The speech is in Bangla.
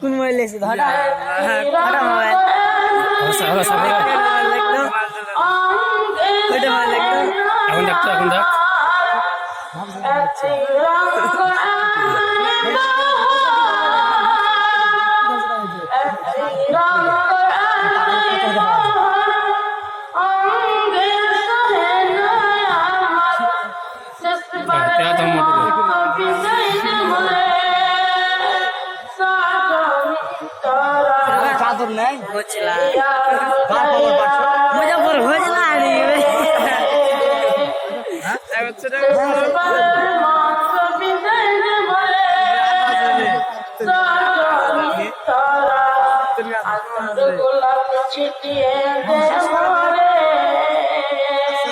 কোন মোবাইল এসে ধরা ধরা মোবাইল এখন দেখতো এখন দেখ চাদর নাই হচ্ছিলাম মুজফর হয়েছিলাম গোলাপ ছিটিয়ে